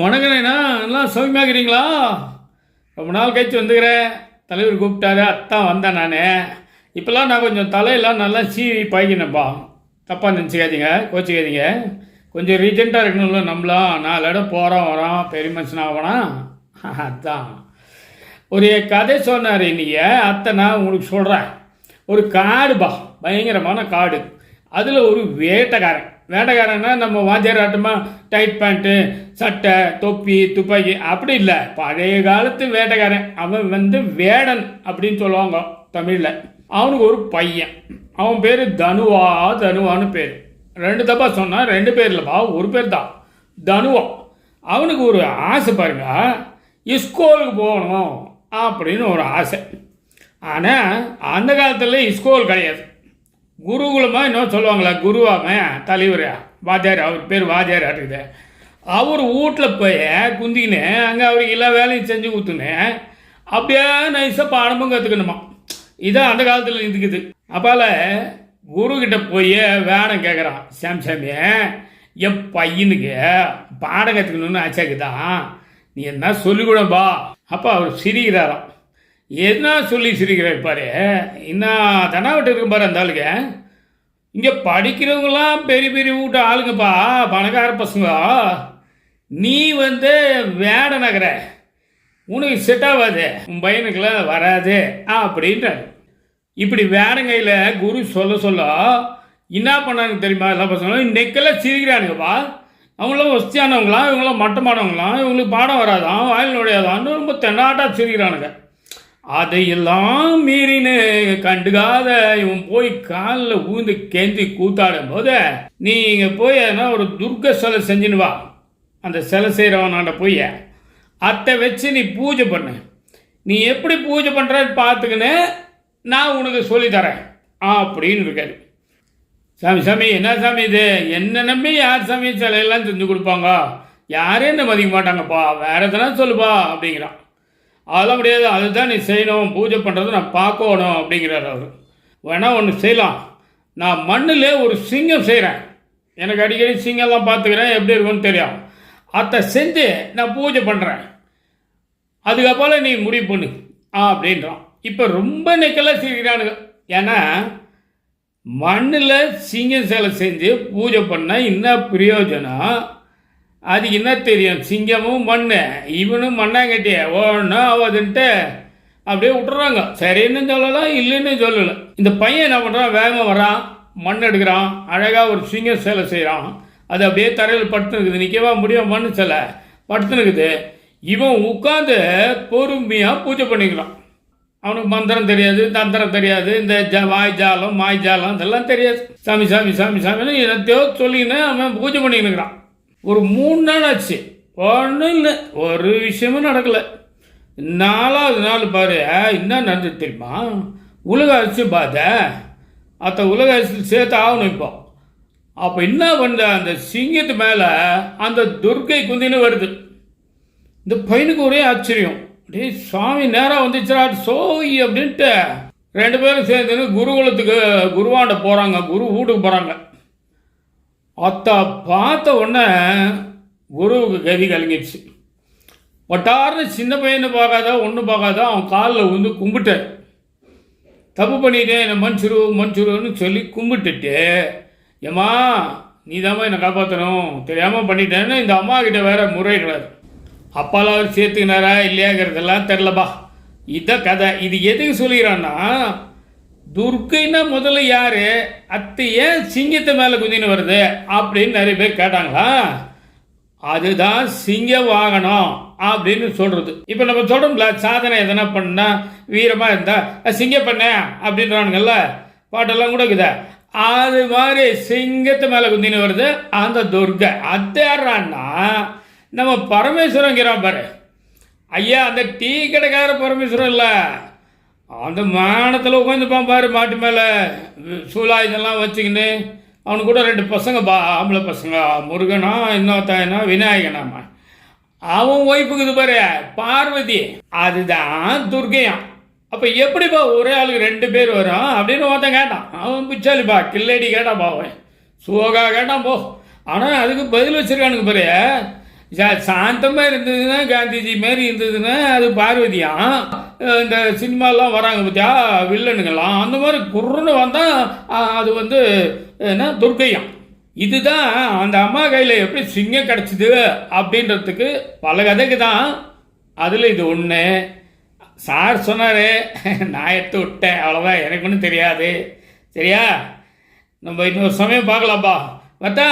வணக்கண்ணா, எல்லாம் சௌக்கியமாக்கிறீங்களா? ரொம்ப நாள் கழிச்சு வந்துக்கிறேன். தலைவர் கூப்பிட்டாரு, அத்தான் வந்தேன் நான். இப்போல்லாம் நான் கொஞ்சம் தலையெல்லாம் நல்லா சீவி பழகினேன்ப்பா. தப்பாக நினச்சிக்காதீங்க, கோச்சிக்காதீங்க. கொஞ்சம் ரீஜெண்டாக இருக்கணும்ல. நம்மளாம் 4 இடம் போகிறோம் வரோம், பெரிய மனுஷன் ஆகணும். அதான் ஒரு கதை சொன்னார் இன்னைக்கு. அத்தை நான் உங்களுக்கு சொல்கிறேன். ஒரு காடுப்பா, பயங்கரமான காடு. அதில் ஒரு வேட்டைக்காரன்னா நம்ம வாத்தியார் ஆட்டமாக டைட் பேண்ட்டு, சட்டை, தொப்பி, துப்பாக்கி அப்படி இல்லை. பழைய காலத்து வேட்டைக்காரன். அவன் வேடன் அப்படின்னு சொல்லுவாங்க தமிழில். அவனுக்கு ஒரு பையன், அவன் பேர் தனுவான்னு பேர். 2 தப்பா சொன்னான். 2 பேர் இல்லைப்பா, ஒரு பேர் தான், தனுவா. அவனுக்கு ஒரு ஆசை பாருங்க, ஸ்கூலுக்கு போகணும் அப்படின்னு ஒரு ஆசை. ஆனால் அந்த காலத்தில் ஸ்கூல் கிடையாது. குருகுலமாக இன்னும் சொல்லுவாங்களா, குருவாம தலைவர் வாத்தியார், அவர் பேர் வாத்தியார் ஆட்டுக்குது. அவர் வீட்டில் போய் குந்திக்கின்னு அங்கே அவருக்கு எல்லா வேலையும் செஞ்சு கொடுத்துனேன். அப்படியே நைஸாக பாடமும் கற்றுக்கணுமா. இதான் அந்த காலத்தில் இருக்குது. அப்பால் குருக்கிட்ட போய் வேடம் கேட்குறான். சாமிய என் பையனுக்கு பாடம் கற்றுக்கணுன்னு ஆச்சாக்குதான், நீ என்ன சொல்லிக்கூடப்பா. அப்போ அவர் சிரிக்கிறாராம். என்ன சொல்லி சிரிக்கிறார் பாரு, இன்னும் தனாவிட்டு இருக்கும் பாரு அந்த ஆளுங்க. இங்கே படிக்கிறவங்களாம் பெரிய பெரிய வீட்டு ஆளுங்கப்பா, பணக்கார பசங்க. நீ வேட நகர, உனக்கு செட் ஆகாது, உன் பையனுக்கெல்லாம் வராது அப்படின்றார். இப்படி வேடங்கையில் குரு சொல்ல என்ன பண்ணாங்க தெரியுமா? எல்லா பசங்களும் நெக்கெல்லாம் சிரிக்கிறானுங்கப்பா. அவங்களாம் வசதியானவங்களாம், இவங்களாம் மட்டமானவங்களாம், இவங்களுக்கு பாடம் வராதான், வாயில் நுழையாதான்னு ரொம்ப தென்னாட்டாக சிரிக்கிறானுங்க. அதையெல்லாம் மீறின்னு கண்டுக்காத இவன் போய் காலில் ஊந்து கெஞ்சி கூத்தாடும் போது, நீங்கள் போய் ஒரு துர்க்க சிலை செஞ்சுன்னு வா. அந்த சிலை செய்கிறவனாண்ட போய் அத்தை வச்சு நீ பூஜை பண்ணு. நீ எப்படி பூஜை பண்ணுறன்னு பார்த்துக்கின்னு நான் உனக்கு சொல்லித்தரேன் அப்படின்னு இருக்காரு. சாமி என்ன சாமி இது? என்ன நம்பி யார் சாமி சிலையெல்லாம் செஞ்சு கொடுப்பாங்க? யாரே என்ன மதிக்க மாட்டாங்கப்பா, வேற எதனா சொல்லுப்பா அப்படிங்கிறான். அதெல்லாம் முடியாது, அதுதான் நீ செய்யணும், பூஜை பண்ணுறது நான் பார்க்கணும் அப்படிங்கிறார் அவர். வேணா ஒன்று செய்யலாம், நான் மண்ணில் ஒரு சிங்கம் செய்கிறேன். எனக்கு அடிக்கடி சிங்கம்லாம் பார்த்துக்கிறேன், எப்படி இருக்குன்னு தெரியும். அதை செஞ்சு நான் பூஜை பண்ணுறேன், அதுக்கப்புறம் நீ முடிவு பண்ணு அப்படின்றான். இப்போ ரொம்ப நெக்கெல்லாம் செய்கிறானுங்க. ஏன்னா மண்ணில் சிங்கம் சிலை செஞ்சு பூஜை பண்ணால் என்ன பிரயோஜனம்? அது என்ன தெரியும்? சிங்கமும் மண், இவனும் மண்ணாங்கட்டிய ஒன்றும் ஆகாதுன்ட்டு அப்படியே விட்டுறாங்க. சரின்னு சொல்லலாம், இல்லைன்னு சொல்லலை. இந்த பையன் என்ன பண்ணுறான், வேகமாக வரான், மண் எடுக்கிறான், அழகாக ஒரு சிங்க சிலை செய்கிறான். அது அப்படியே தரையில் படுத்துனுக்குது, நிற்கவா முடியும், மண் சிலை படுத்துனுக்குது. இவன் உட்காந்து பொறுமையாக பூஜை பண்ணிக்கிறான். அவனுக்கு மந்திரம் தெரியாது, தந்திரம் தெரியாது, இந்த வாய்ஜாலம் மாய்ஜாலம் இதெல்லாம் தெரியாது. சாமி சாமி சாமி சாமின்னு என்னத்தையோ சொல்லின்னு அவன் பூஜை பண்ணிக்கிறான். ஒரு 3 நாள் ஆச்சு, ஒன்றும் இல்லை, ஒரு விஷயமும் நடக்கலை. 4ஆவது நாள் பாரு என்ன நடந்தது தெரியுமா? உலக அரிசி பாத அத்த உலக அரிசி சேர்த்து ஆகணும். இப்போ அப்போ என்ன பண்ண, அந்த சிங்கத்து மேலே அந்த துர்க்கை குந்தின்னு வருது. இந்த பையனுக்கு ஒரே ஆச்சரியம். அப்படியே சுவாமி நேராக வந்துச்சுரா சோய் அப்படின்ட்டு 2 பேரும் சேர்ந்து குருகுலத்துக்கு குருவாண்ட போகிறாங்க, குரு வீட்டுக்கு போகிறாங்க. அத்தை பார்த்த உடனே குருவுக்கு கதி கலங்கிடுச்சு. ஒட்டார்னு சின்ன பையனை பார்க்காத, ஒன்றும் பார்க்காத, அவன் காலில் கும்பிட்டார். தப்பு பண்ணிட்டேன், என்னை மன்னிச்சிருன்னு சொல்லி கும்பிட்டுட்டு, ஏம்மா நீ தாம்மா என்னை காப்பாற்றணும், தெரியாமல் பண்ணிட்டேன்னு இந்த அம்மா கிட்ட வேற முறையிடுறாரு. அப்பாலாம் அவர் சேர்த்துக்கினாரா இல்லையாங்கிறதெல்லாம் தெரிலப்பா. இதான் கதை. இது எதுக்கு சொல்லிக்கிறான்னா, துர்க்கைன்னா முதல்ல யாரு, அத்தை ஏன் சிங்கத்தை மேலே குந்தின்னு வருது அப்படின்னு நிறைய பேர் கேட்டாங்களா. அதுதான் சிங்க வாகனம் அப்படின்னு சொல்றது. இப்போ நம்ம சொல்றோம்ல, சாதனை எதனா பண்ணா வீரமா இருந்தா சிங்க பண்ண அப்படின்றானுங்கல்ல, பாட்டெல்லாம் கூட இருக்குதா. அது மாதிரி சிங்கத்தை மேலே குந்தின்னு வருது அந்த துர்கை. அத்தை யாரான்னா நம்ம பரமேஸ்வரங்கிறான் பாரு. ஐயா அந்த டீ கடைக்கார பரமேஸ்வரன் இல்லை, அந்த மானத்தில் உட்காந்துப்பான் பாரு, மாட்டு மேலே சூலாயுதெல்லாம் வச்சுக்கின்னு. அவனுக்கு கூட 2 பசங்க ஆம்பளை பசங்க, முருகனா இன்னொருத்தாயனா விநாயகனாமா. அவன் ஒய்ஃபுக்கு இது பாரு பார்வதி, அதுதான் துர்கையான். அப்போ எப்படிப்பா ஒரே ஆளுக்கு 2 பேர் வரும் அப்படின்னு ஒருத்தன் கேட்டான். அவன் பிச்சாலிப்பா கில்லடி கேட்டான்ப்பா, அவன் சோகா கேட்டான் போ. ஆனால் அதுக்கு பதில் வச்சிருக்கானுங்க பாரு. சாந்தமாக இருந்ததுன்னா காந்திஜி மாரி இருந்ததுன்னா அது பார்வதியாம். இந்த சினிமாலாம் வராங்க பார்த்தியா வில்லனுங்கெல்லாம், அந்த மாதிரி குர்ருன்னு வந்தால் அது வந்து என்ன துர்க்கையாம். இதுதான் அந்த அம்மா கையில் எப்படி சிங்கம் கிடச்சிது அப்படின்றதுக்கு பல கதைக்கு தான். அதில் இது ஒன்று. சார் சொன்னார், நான் எடுத்து விட்டேன், அவ்வளோதான், எனக்கு ஒன்றும் தெரியாது. சரியா, நம்ம இன்னொரு சமயம் பார்க்கலாம்ப்பா. பார்த்தா